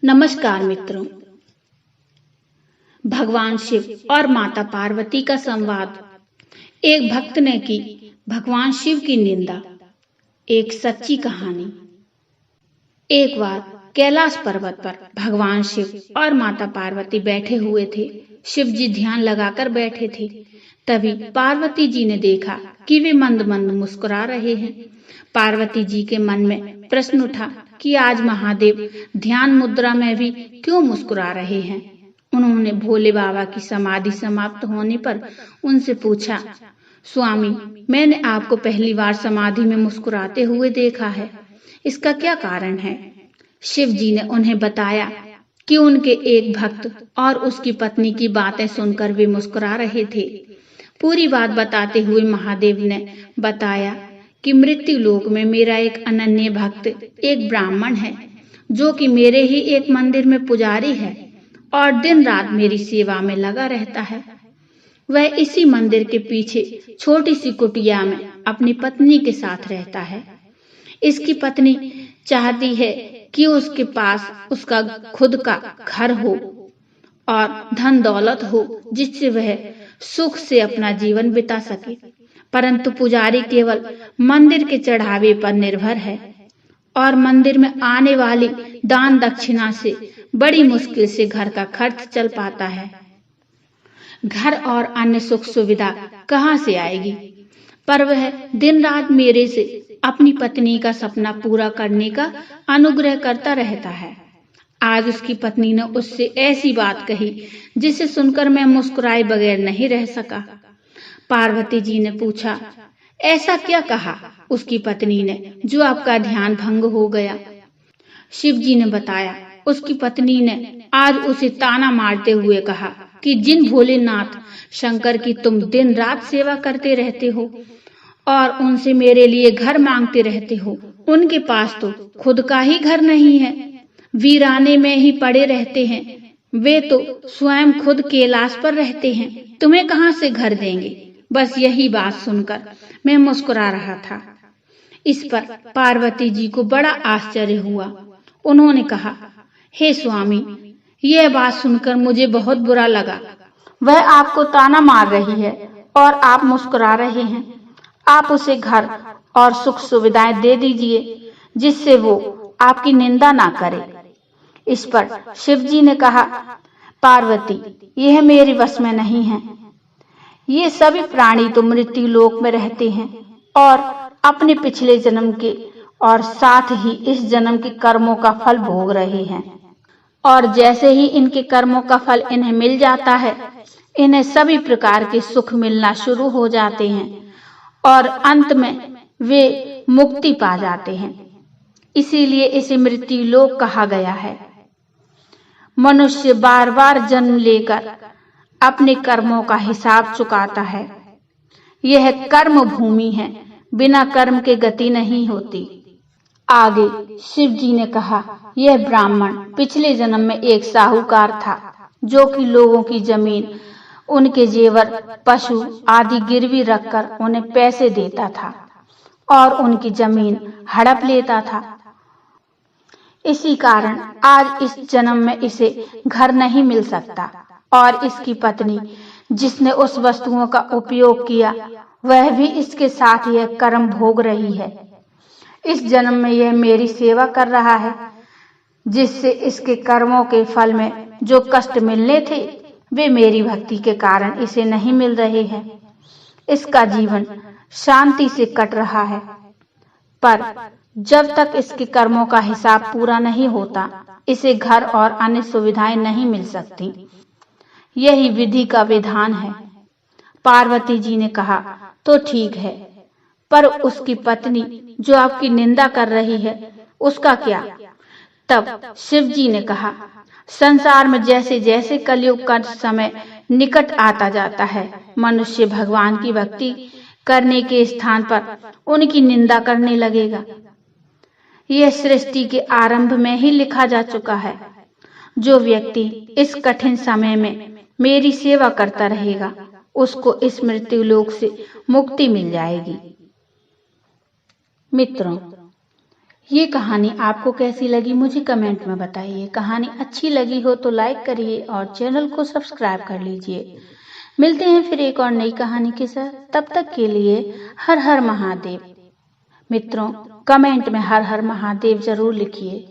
नमस्कार मित्रों। भगवान शिव और माता पार्वती का संवाद। एक भक्त ने की भगवान शिव की निंदा। एक सच्ची कहानी। एक बार कैलाश पर्वत पर भगवान शिव और माता पार्वती बैठे हुए थे। शिव जी ध्यान लगाकर बैठे थे। तभी पार्वती जी ने देखा कि वे मंद मंद मुस्कुरा रहे हैं। पार्वती जी के मन में प्रश्न उठा कि आज महादेव ध्यान मुद्रा में भी क्यों मुस्कुरा रहे हैं। उन्होंने भोले बाबा की समाधि समाप्त होने पर उनसे पूछा, स्वामी, मैंने आपको पहली बार समाधि में मुस्कुराते हुए देखा है, इसका क्या कारण है? शिव जी ने उन्हें बताया कि उनके एक भक्त और उसकी पत्नी की बातें सुनकर वे मुस्कुरा रहे थे। पूरी बात बताते हुए महादेव ने बताया कि मृत्यु लोक में मेरा एक अनन्य भक्त एक ब्राह्मण है, जो कि मेरे ही एक मंदिर में पुजारी है और दिन रात मेरी सेवा में लगा रहता है। वह इसी मंदिर के पीछे छोटी सी कुटिया में अपनी पत्नी के साथ रहता है। इसकी पत्नी चाहती है कि उसके पास उसका खुद का घर हो और धन दौलत हो, जिससे वह सुख से अपना जीवन बिता सके। परंतु पुजारी केवल मंदिर के चढ़ावे पर निर्भर है और मंदिर में आने वाली दान दक्षिणा से बड़ी मुश्किल से घर का खर्च चल पाता है। घर और अन्य सुख सुविधा कहाँ से आएगी? पर वह दिन रात मेरे से अपनी पत्नी का सपना पूरा करने का अनुग्रह करता रहता है। आज उसकी पत्नी ने उससे ऐसी बात कही जिसे सुनकर मैं मुस्कुराए बगैर नहीं रह सका। पार्वती जी ने पूछा, ऐसा क्या कहा उसकी पत्नी ने जो आपका ध्यान भंग हो गया? शिव जी ने बताया, उसकी पत्नी ने आज उसे ताना मारते हुए कहा कि जिन भोलेनाथ शंकर की तुम दिन रात सेवा करते रहते हो और उनसे मेरे लिए घर मांगते रहते हो, उनके पास तो खुद का ही घर नहीं है, वीराने में ही पड़े रहते हैं। वे तो स्वयं खुद कैलाश पर रहते हैं, तुम्हें कहाँ से घर देंगे? बस यही बात सुनकर मैं मुस्कुरा रहा था। इस पर पार्वती जी को बड़ा आश्चर्य हुआ। उन्होंने कहा, हे स्वामी, यह बात सुनकर मुझे बहुत बुरा लगा। वह आपको ताना मार रही है और आप मुस्कुरा रहे हैं। आप उसे घर और सुख सुविधाएं दे दीजिए जिससे वो आपकी निंदा ना करे। इस पर शिव जी ने कहा, पार्वती, यह मेरे वश में नहीं है। ये सभी प्राणी तो मृत्यु लोक में रहते हैं और अपने पिछले जन्म के और साथ ही इस जन्म के कर्मों का फल भोग रहे हैं। और जैसे ही इनके कर्मों का फल इन्हें मिल जाता है, इन्हें सभी प्रकार के सुख मिलना शुरू हो जाते हैं और अंत में वे मुक्ति पा जाते हैं। इसीलिए इसे मृत्यु लोक कहा गया है। मनुष्य बार बार जन्म लेकर अपने कर्मों का हिसाब चुकाता है। यह कर्म भूमि है, बिना कर्म के गति नहीं होती। आगे शिव जी ने कहा, यह ब्राह्मण पिछले जन्म में एक साहूकार था, जो कि लोगों की जमीन, उनके जेवर, पशु आदि गिरवी रखकर उन्हें पैसे देता था और उनकी जमीन हड़प लेता था। इसी कारण आज इस जन्म में इसे घर नहीं मिल सकता और इसकी पत्नी, जिसने उस वस्तुओं का उपयोग किया, वह भी इसके साथ यह कर्म भोग रही है। इस जन्म में यह मेरी सेवा कर रहा है, जिससे इसके कर्मों के फल में जो कष्ट मिलने थे, वे मेरी भक्ति के कारण इसे नहीं मिल रहे हैं। इसका जीवन शांति से कट रहा है, पर जब तक इसके कर्मों का हिसाब पूरा नहीं होता, इसे घर और अन्य सुविधाएं नहीं मिल सकती। यही विधि का विधान है। पार्वती जी ने कहा, तो ठीक है, पर उसकी पत्नी जो आपकी निंदा कर रही है, उसका क्या? तब शिव जी ने कहा, संसार में जैसे जैसे कलयुग का समय निकट आता जाता है, मनुष्य भगवान की भक्ति करने के स्थान पर उनकी निंदा करने लगेगा। यह सृष्टि के आरंभ में ही लिखा जा चुका है। जो व्यक्ति इस कठिन समय में मेरी सेवा करता रहेगा, उसको इस मृत्यु लोक से मुक्ति मिल जाएगी। मित्रों, ये कहानी आपको कैसी लगी मुझे कमेंट में बताइए। कहानी अच्छी लगी हो तो लाइक करिए और चैनल को सब्सक्राइब कर लीजिए। मिलते हैं फिर एक और नई कहानी के साथ। तब तक के लिए हर हर महादेव। मित्रों, कमेंट में हर हर महादेव जरूर लिखिए।